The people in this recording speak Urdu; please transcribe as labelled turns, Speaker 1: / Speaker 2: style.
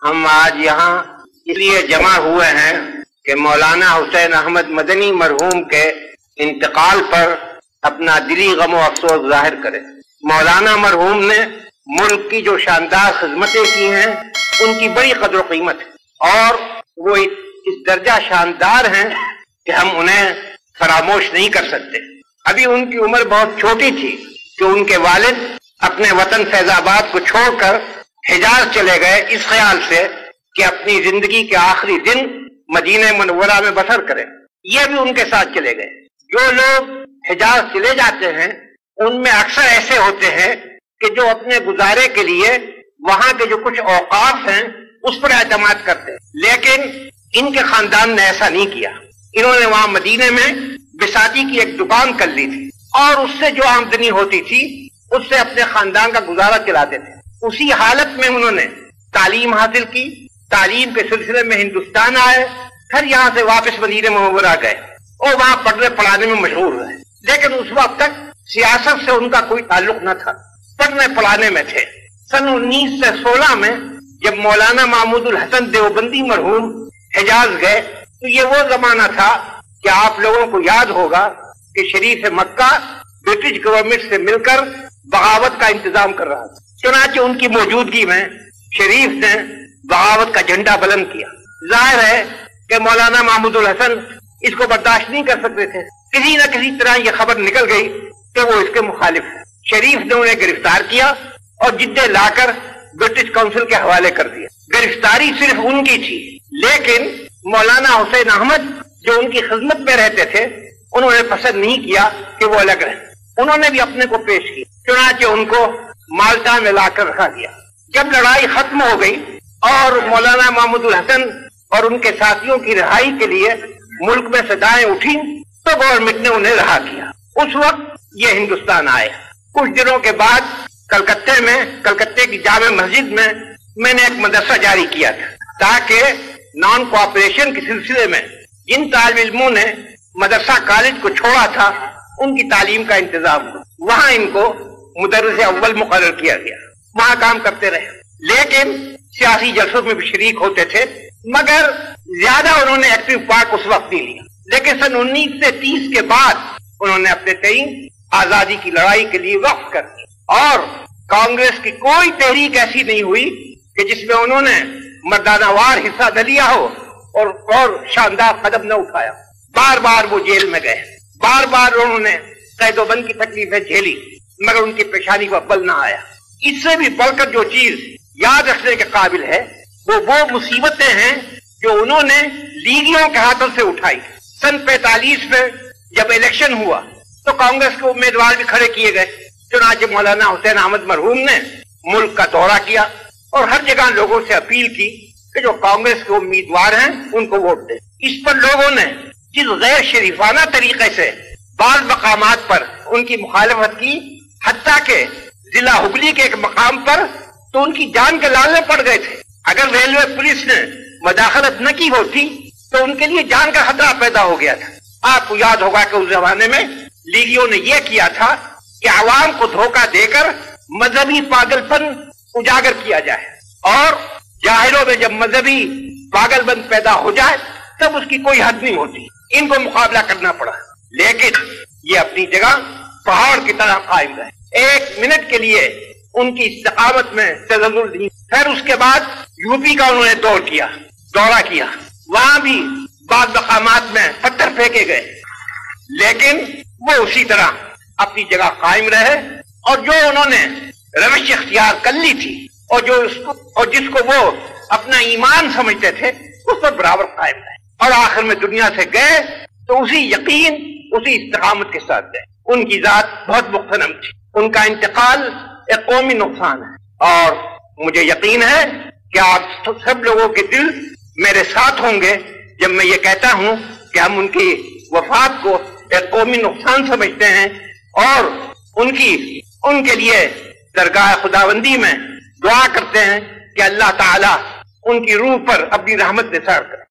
Speaker 1: ہم آج یہاں اس لیے جمع ہوئے ہیں کہ مولانا حسین احمد مدنی مرحوم کے انتقال پر اپنا دلی غم و افسوس ظاہر کریں۔ مولانا مرحوم نے ملک کی جو شاندار خدمتیں کی ہیں ان کی بڑی قدر و قیمت ہے، اور وہ اس درجہ شاندار ہیں کہ ہم انہیں فراموش نہیں کر سکتے۔ ابھی ان کی عمر بہت چھوٹی تھی کہ ان کے والد اپنے وطن فیض آباد کو چھوڑ کر حجاز چلے گئے، اس خیال سے کہ اپنی زندگی کے آخری دن مدینہ منورہ میں بسر کریں۔ یہ بھی ان کے ساتھ چلے گئے۔ جو لوگ حجاز چلے جاتے ہیں ان میں اکثر ایسے ہوتے ہیں کہ جو اپنے گزارے کے لیے وہاں کے جو کچھ اوقاف ہیں اس پر اعتماد کرتے ہیں، لیکن ان کے خاندان نے ایسا نہیں کیا۔ انہوں نے وہاں مدینے میں بساتی کی ایک دکان کر لی تھی، اور اس سے جو آمدنی ہوتی تھی اس سے اپنے خاندان کا گزارا چلاتے تھے۔ اسی حالت میں انہوں نے تعلیم حاصل کی، تعلیم کے سلسلے میں ہندوستان آئے، پھر یہاں سے واپس مدینہ منورہ گئے اور وہاں پڑھنے پڑھانے میں مشہور رہے، لیکن اس وقت تک سیاست سے ان کا کوئی تعلق نہ تھا، پڑھنے پڑھانے میں تھے۔ سن 1916 میں جب مولانا محمود الحسن دیوبندی مرحوم حجاز گئے تو یہ وہ زمانہ تھا کہ آپ لوگوں کو یاد ہوگا کہ شریف مکہ برٹش گورنمنٹ سے مل کر بغاوت کا انتظام کر رہا تھا۔ چنانچہ ان کی موجودگی میں شریف نے بغاوت کا جھنڈا بلند کیا۔ ظاہر ہے کہ مولانا محمود الحسن اس کو برداشت نہیں کر سکتے تھے، کسی نہ کسی طرح یہ خبر نکل گئی کہ وہ اس کے مخالف ہے۔ شریف نے انہیں گرفتار کیا اور جدے لا کر برٹش کونسل کے حوالے کر دیا۔ گرفتاری صرف ان کی تھی، لیکن مولانا حسین احمد جو ان کی خدمت میں رہتے تھے انہوں نے پسند نہیں کیا کہ وہ الگ رہیں، انہوں نے بھی اپنے کو پیش کیا۔ چنانچہ ان کو مالٹا میں لا کر رکھا گیا۔ جب لڑائی ختم ہو گئی اور مولانا محمود الحسن اور ان کے ساتھیوں کی رہائی کے لیے ملک میں صدائیں اٹھی تو گورنمنٹ نے انہیں رہا کیا۔ اس وقت یہ ہندوستان آئے۔ کچھ دنوں کے بعد کلکتے کی جامع مسجد میں نے ایک مدرسہ جاری کیا تھا تاکہ نان کوآپریشن کے سلسلے میں جن طالب علموں نے مدرسہ کالج کو چھوڑا تھا ان کی تعلیم کا انتظام ہو۔ وہاں ان کو مدرس اول مقرر کیا گیا، وہاں کام کرتے رہے، لیکن سیاسی جلسوں میں بھی شریک ہوتے تھے، مگر زیادہ انہوں نے ایکٹیو پارٹ اس وقت نہیں لیا۔ لیکن سن 1930 کے بعد انہوں نے اپنے تئیں آزادی کی لڑائی کے لیے وقف کر دی، اور کانگریس کی کوئی تحریک ایسی نہیں ہوئی کہ جس میں انہوں نے مردانہ وار حصہ نہ لیا ہو اور شاندار قدم نہ اٹھایا۔ بار بار وہ جیل میں گئے، بار بار انہوں نے قید و بند کی تکلیفیں جھیلی، مگر ان کی پریشانی کو بل نہ آیا۔ اس سے بھی بڑھ کر جو چیز یاد رکھنے کے قابل ہے وہ مصیبتیں ہیں جو انہوں نے لیگیوں کے ہاتھوں سے اٹھائی۔ سن 45 میں جب الیکشن ہوا تو کانگریس کے امیدوار بھی کھڑے کیے گئے۔ چنانچہ مولانا حسین احمد مرحوم نے ملک کا دورہ کیا اور ہر جگہ لوگوں سے اپیل کی کہ جو کانگریس کے امیدوار ہیں ان کو ووٹ دیں۔ اس پر لوگوں نے جس غیر شریفانہ طریقے سے بعض مقامات پر ان کی مخالفت کی، حتیٰ کہ ضلع ہگلی کے ایک مقام پر تو ان کی جان کے لالے پڑ گئے تھے۔ اگر ریلوے پولیس نے مداخلت نہ کی ہوتی تو ان کے لیے جان کا خطرہ پیدا ہو گیا تھا۔ آپ کو یاد ہوگا کہ اس زمانے میں لیگیوں نے یہ کیا تھا کہ عوام کو دھوکہ دے کر مذہبی پاگل پن اجاگر کیا جائے، اور جاہلوں میں جب مذہبی پاگل پن پیدا ہو جائے تب اس کی کوئی حد نہیں ہوتی۔ ان کو مقابلہ کرنا پڑا، لیکن یہ اپنی جگہ پہاڑ کی طرح قائم رہے، ایک منٹ کے لیے ان کی استقامت میں تزلزل نہیں۔ پھر اس کے بعد یوپی کا انہوں نے دورہ کیا، وہاں بھی بعض مقامات میں پتھر پھینکے گئے، لیکن وہ اسی طرح اپنی جگہ قائم رہے، اور جو انہوں نے روش اختیار کر لی تھی اور جس کو وہ اپنا ایمان سمجھتے تھے اس پر برابر قائم رہے، اور آخر میں دنیا سے گئے تو اسی یقین اسی استقامت کے ساتھ گئے۔ ان کی ذات بہت مغتنم تھی، ان کا انتقال ایک قومی نقصان ہے، اور مجھے یقین ہے کہ آپ سب لوگوں کے دل میرے ساتھ ہوں گے جب میں یہ کہتا ہوں کہ ہم ان کی وفات کو ایک قومی نقصان سمجھتے ہیں، اور ان کے لیے درگاہ خداوندی میں دعا کرتے ہیں کہ اللہ تعالیٰ ان کی روح پر اپنی رحمت نثار کرے۔